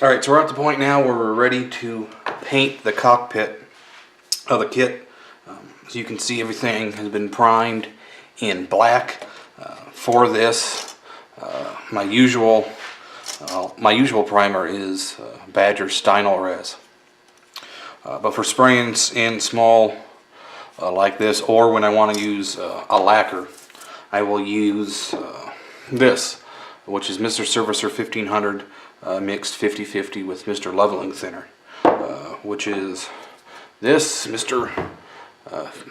Alright, so we're at the point now where we're ready to paint the cockpit of the kit. As you can see, everything has been primed in black. For this, my usual primer is Badger Stynol Res. But for spraying in small like this, or when I want to use a lacquer, I will use this, which is Mr. Servicer 1500 mixed 50-50 with Mr. Leveling Thinner, which is this Mr.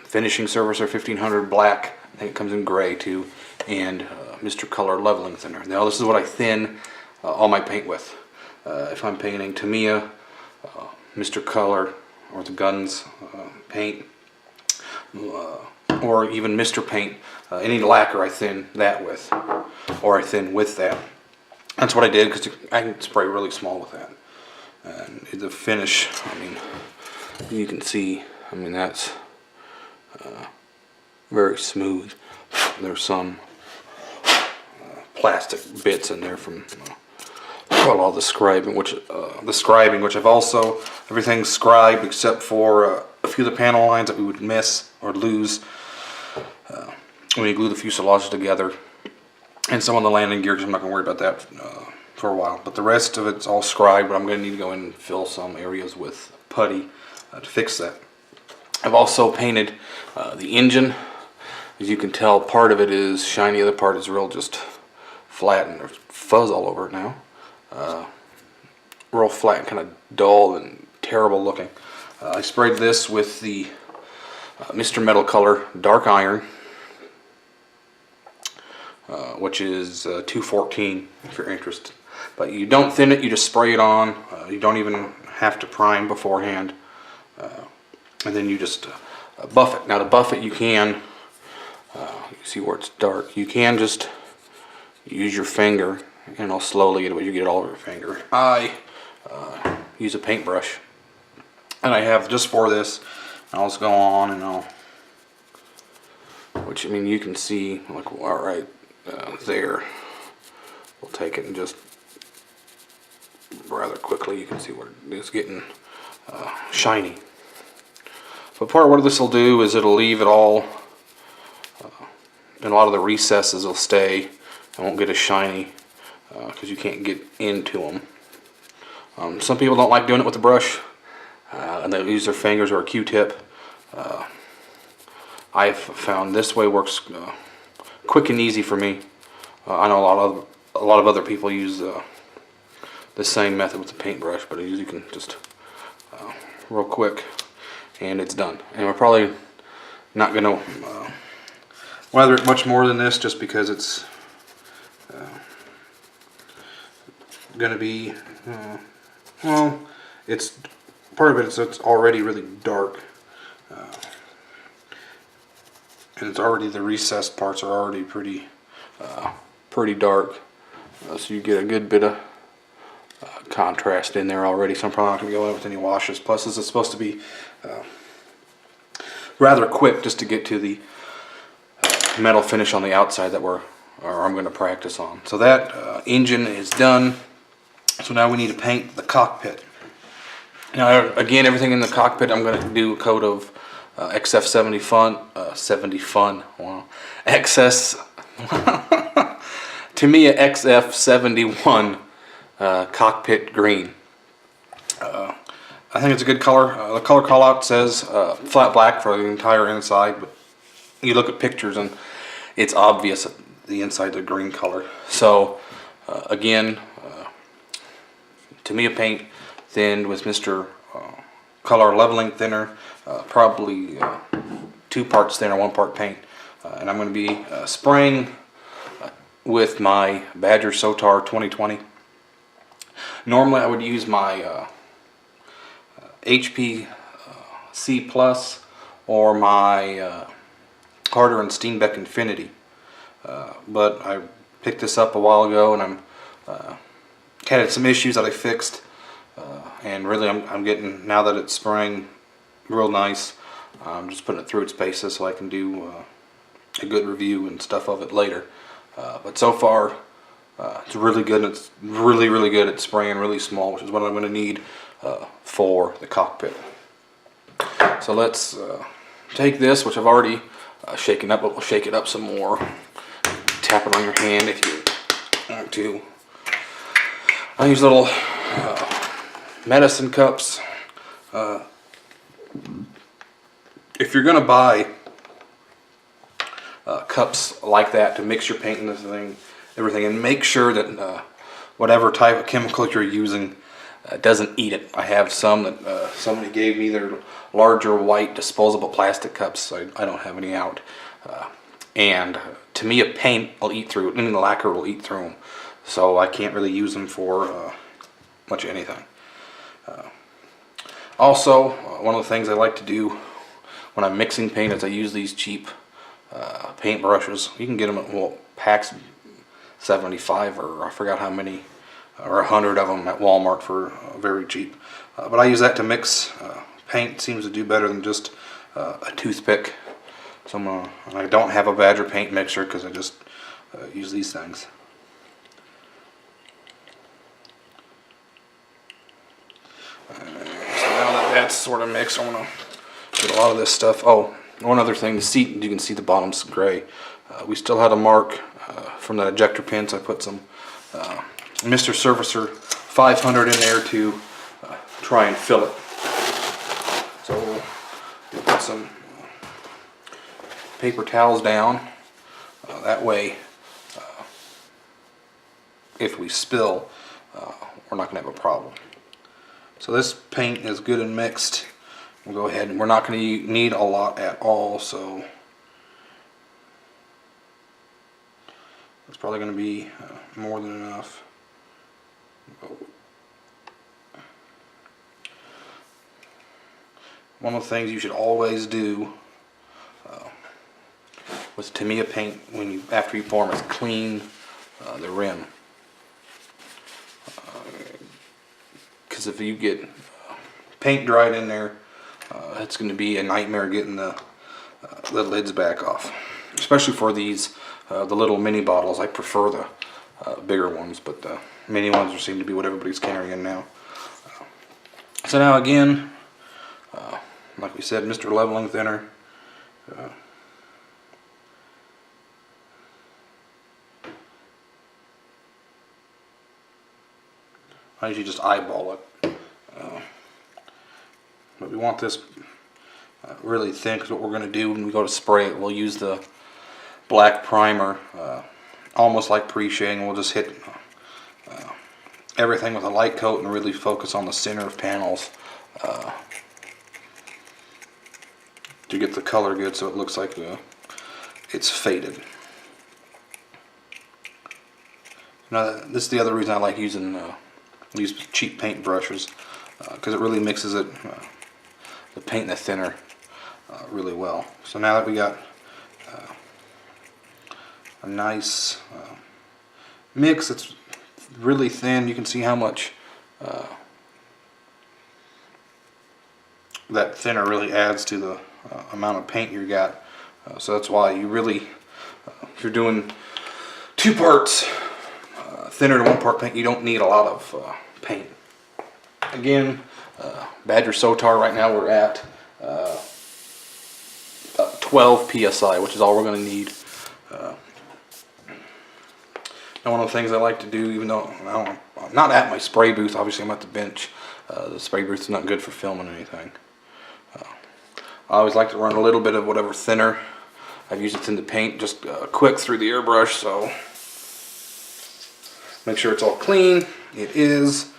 Finishing Servicer 1500 black. I think it comes in gray too, and Mr. Color Leveling Thinner. Now this is what I thin all my paint with. If I'm painting Tamiya, Mr. Color, or the Guns paint, or even Mr. Paint, any lacquer I thin that with, or I thin with that. That's what I did, because I can spray really small with that. And the finish, I mean, you can see, I mean, that's very smooth. There's some plastic bits in there from all the scribing, which I've also, everything's scribed except for a few of the panel lines that we would miss or lose when you glue the fuselages together, and some on the landing gear, because I'm not going to worry about that for a while. But the rest of it's all scribed, but I'm going to need to go in and fill some areas with putty to fix that. I've also painted the engine. As you can tell, part of it is shiny, the other part is real just flat, and there's fuzz all over it now. Real flat and kind of dull and terrible looking. I sprayed this with the Mr. Metal Color Dark Iron, which is 214 if you're interested. But you don't thin it, you just spray it on. You don't even have to prime beforehand. And then you just buff it. Now to buff it, you can, you see where it's dark, you can just use your finger, and it'll slowly get it, but you get it all over your finger. I use a paintbrush, and I have just for this. I'll just go on and I'll, which I mean you can see, like right there. We'll take it and just rather quickly. You can see where it's getting shiny. But part of what this will do is it'll leave it all, and a lot of the recesses will stay and won't get as shiny because you can't get into them. Some people don't like doing it with the brush, and they'll use their fingers or a Q-tip. I've found this way works quick and easy for me. I know a lot of other people use the same method with the paintbrush, but you can just real quick, and it's done. And we're probably not going to weather it much more than this, just because it's going to be well, it's part of it is it's already really dark, and it's already, the recessed parts are already pretty dark, so you get a good bit of contrast in there already. So I'm probably not going to go in with any washes. Plus this is supposed to be rather quick, just to get to the metal finish on the outside that I'm going to practice on. So that engine is done. So now we need to paint the cockpit. Now again, everything in the cockpit I'm going to do a coat of XF70 Fun, wow, XS Tamiya XF71 cockpit green. I think it's a good color. The color call out says flat black for the entire inside, but you look at pictures and it's obvious that the inside is a green color. So again, Tamiya paint thinned with Mr. Color Leveling Thinner, probably 2 parts thinner, 1 part paint. And I'm going to be spraying with my Badger Sotar 2020. Normally I would use my HP C Plus or my Harder and Steenbeck Infinity, but I picked this up a while ago, and I'm had some issues that I fixed, and really I'm getting, now that it's spraying real nice, I'm just putting it through its paces so I can do a good review and stuff of it later. But so far It's really good. And it's really good at spraying really small, which is what I'm going to need for the cockpit. So let's take this, which I've already shaken up, but we'll shake it up some more. Tap it on your hand if you want to. I use little medicine cups. If you're going to buy cups like that to mix your paint in this thing, everything, and make sure that whatever type of chemical you're using doesn't eat it. I have some that somebody gave me. They're larger white disposable plastic cups. So I don't have any out. And Tamiya paint will eat through it, and the lacquer will eat through them. So I can't really use them for much of anything. Also, one of the things I like to do when I'm mixing paint is I use these cheap paint brushes. You can get them at, well, packs 75 or I forgot how many, or 100 of them at Walmart for very cheap. But I use that to mix paint. It seems to do better than just a toothpick. So I don't have a Badger paint mixer because I just use these things. So now that that's sort of mixed, I want to get a lot of this stuff. Oh, one other thing, the seat, you can see the bottom's gray. We still had a mark from that ejector pin, so I put some Mr. Surfacer 500 in there to try and fill it. So we'll put some paper towels down. That way, if we spill, we're not going to have a problem. So this paint is good and mixed. We'll go ahead, and we're not going to need a lot at all, so it's probably going to be more than enough. One of the things you should always do with Tamiya paint after you form is clean the rim. Because if you get paint dried in there, it's going to be a nightmare getting the lids back off. Especially for these, the little mini bottles. I prefer the bigger ones, but the mini ones seem to be what everybody's carrying now. So now again, like we said, Mr. Leveling Thinner. I usually just eyeball it. But we want this really thin, because what we're going to do when we go to spray it, we'll use the black primer, almost like pre-shading. We'll just hit everything with a light coat and really focus on the center of panels to get the color good, so it looks like it's faded. Now, this is the other reason I like using these cheap paint brushes, because it really mixes it, the paint and the thinner really well. So now that we got a nice mix, it's really thin. You can see how much that thinner really adds to the amount of paint you got. So that's why you really, if you're doing 2 parts thinner to 1 part paint, you don't need a lot of paint. Again, Badger Sotar, right now we're at 12 psi, which is all we're going to need. And one of the things I like to do, even though I'm not at my spray booth, obviously I'm at the bench. The spray booth is not good for filming anything. I always like to run a little bit of whatever thinner I've used it in the paint, just quick through the airbrush, so make sure it's all clean. It is.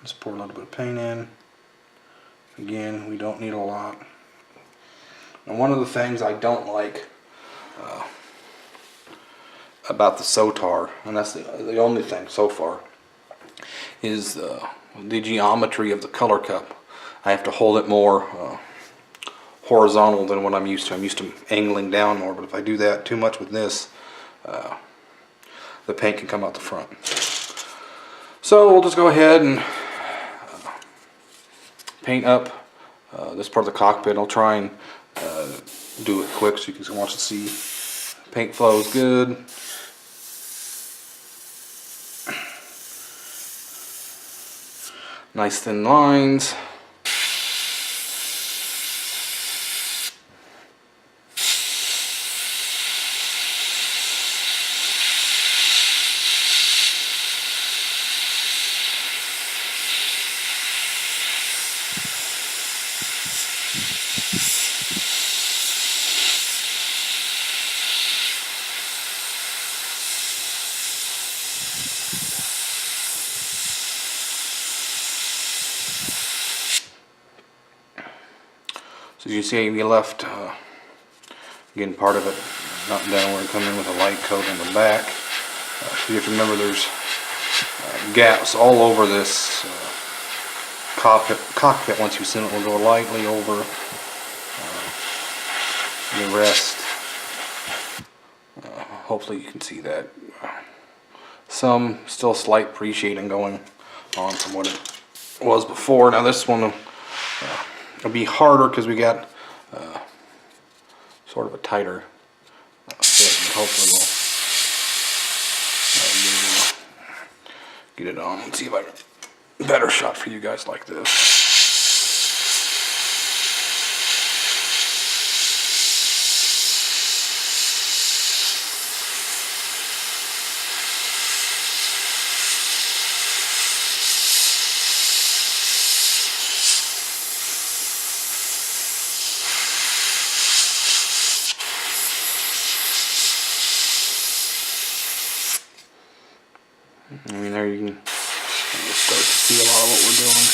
Just pour a little bit of paint in. Again, we don't need a lot. And one of the things I don't like about the Sotar, and that's the only thing so far, is the geometry of the color cup. I have to hold it more horizontal than what I'm used to. I'm used to angling down more, but if I do that too much with this, the paint can come out the front. So we'll just go ahead and paint up this part of the cockpit. I'll try and do it quick so you can watch and see. Paint flows good. Nice thin lines. So as you see, we left again part of it not down where it comes in with a light coat on the back. So you have to remember there's gaps all over this cockpit. Once you send it, will go lightly over the rest. Hopefully you can see that. Some still slight pre-shading going on from what it was before. Now this one will be harder because we got sort of a tighter fit, but hopefully we'll get it on. Let's see if I can better shot for you guys like this. I mean, there you can start to see a lot of what we're doing.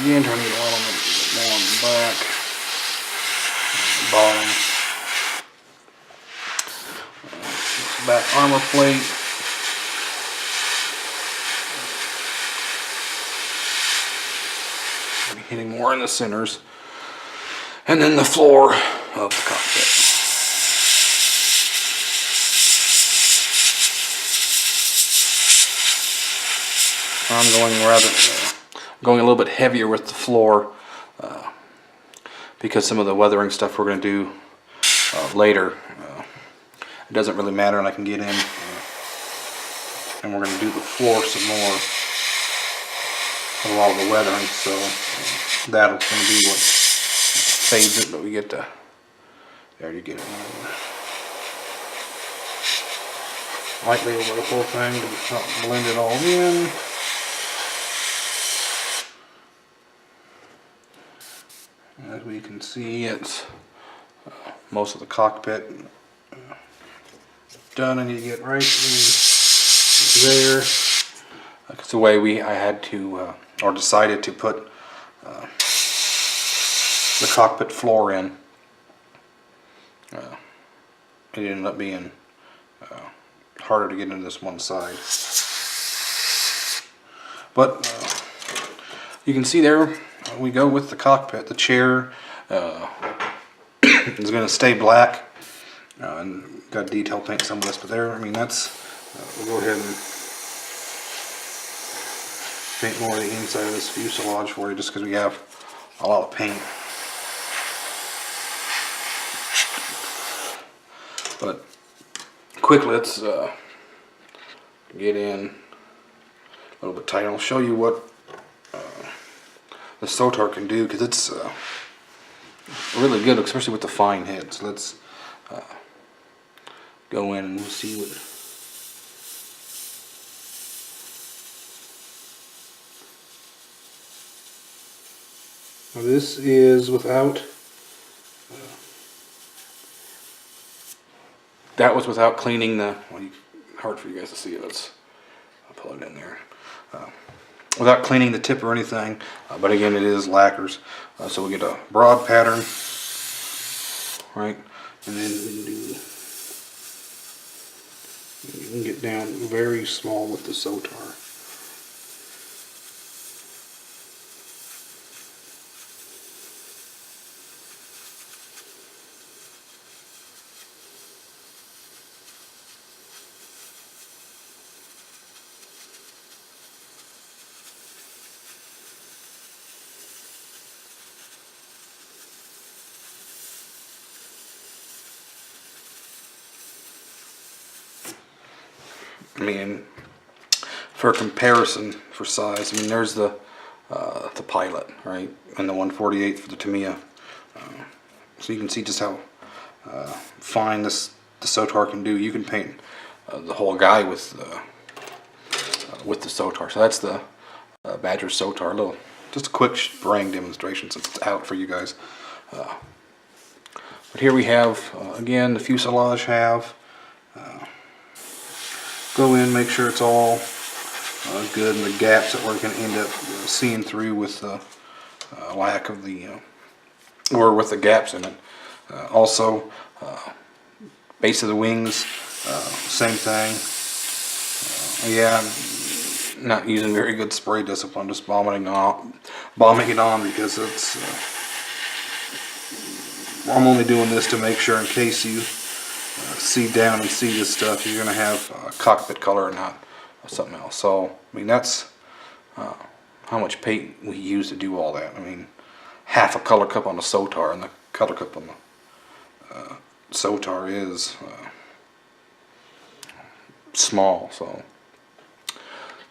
Again, trying to get a little bit more on the back, the bottom. Back armor plate. Hitting more in the centers. And then the floor of the cockpit. I'm going a little bit heavier with the floor because some of the weathering stuff we're going to do later. It doesn't really matter, and I can get in and we're going to do the floor some more of all the weathering, so that's going to be what saves it, but we get to, there you get it. Lightly over the whole thing to help blend it all in. As we can see, it's most of the cockpit done, and you get right in there. That's the way I had to, or decided to put the cockpit floor in. It ended up being harder to get into this one side. But you can see there, we go with the cockpit. The chair is going to stay black, and got detail paint some of this, but there, I mean, that's, we'll go ahead and paint more of the inside of this fuselage for you, just because we have a lot of paint. But quickly, let's get in a little bit tight. I'll show you what the Sotar can do, because it's really good, especially with the fine heads. Let's go in and we'll see what. Now this is without. That was without cleaning the. Well, hard for you guys to see it. I'll pull it in there. Without cleaning the tip or anything, but again, it is lacquers. So we get a broad pattern, right? And then you can get down very small with the Sotar. I mean, for comparison for size, I mean, there's the Pilot, right, and the 1/48 for the Tamiya. So you can see just how fine the Sotar can do. You can paint the whole guy with the Sotar. So that's the Badger Sotar. Just a quick spraying demonstration since it's out for you guys. But here we have again the fuselage half. Go in, make sure it's all good, and the gaps that we're going to end up seeing through with the lack of the or with the gaps in it. Also, base of the wings, same thing. Yeah, I'm not using very good spray discipline, just bombing it on because it's. I'm only doing this to make sure in case you see down and see this stuff, you're going to have cockpit color and not something else. So, I mean, that's how much paint we use to do all that. I mean, half a color cup on the Sotar, and the color cup on the Sotar is small. So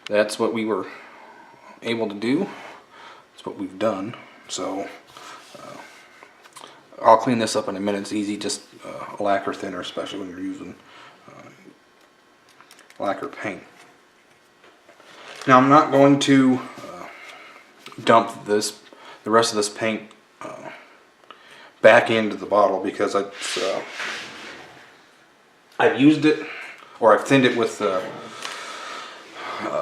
that's what we were able to do. That's what we've done. So I'll clean this up in a minute. It's easy, just lacquer thinner, especially when you're using lacquer paint. Now I'm not going to dump the rest of this paint back into the bottle because I've used it, or I've thinned it with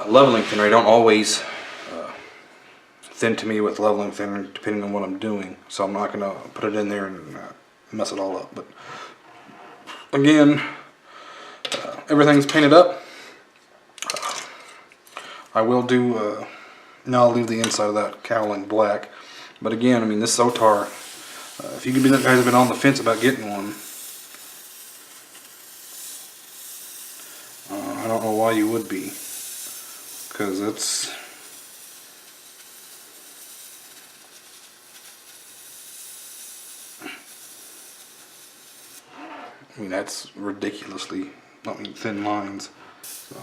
leveling thinner. I don't always thin to me with leveling thinner depending on what I'm doing, so I'm not going to put it in there and mess it all up. But again, everything's painted up. I will do now I'll leave the inside of that cowling black, but again, I mean, this Sotar, if you guys have been on the fence about getting one, I don't know why you would be, because it's I mean, that's ridiculously, thin lines. So.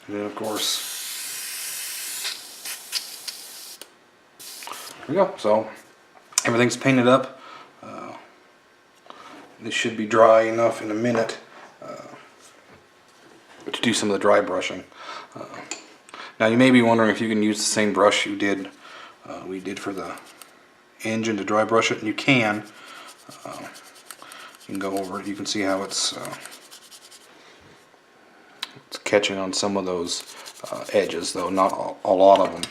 And then of course, there we go. So everything's painted up. This should be dry enough in a minute to do some of the dry brushing. Now you may be wondering if you can use the same brush we did for the engine to dry brush it, and you can. You can go over it. You can see how it's catching on some of those edges, though not a lot of them.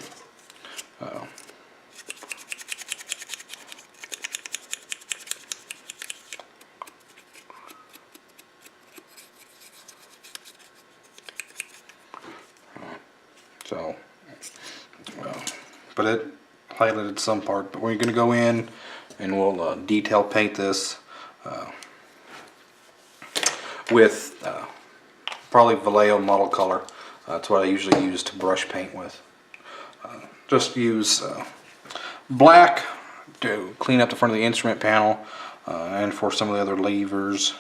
But it highlighted some part. But we're going to go in and we'll detail paint this with probably Vallejo model color. That's what I usually use to brush paint with. Just use black to clean up the front of the instrument panel and for some of the other levers.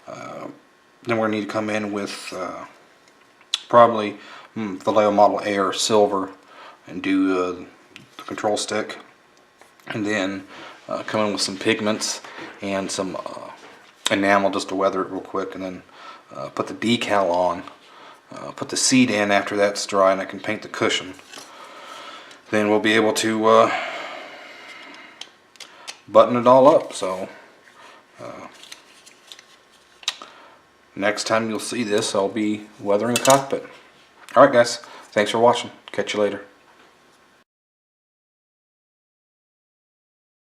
Then we're going to need to come in with probably Vallejo Model Air silver and do the control stick, and then come in with some pigments and some enamel just to weather it real quick, and then put the decal on, put the seat in after that's dry, and I can paint the cushion. Then we'll be able to button it all up. So next time you'll see this, I'll be weathering the cockpit. Alright guys, thanks for watching. Catch you later.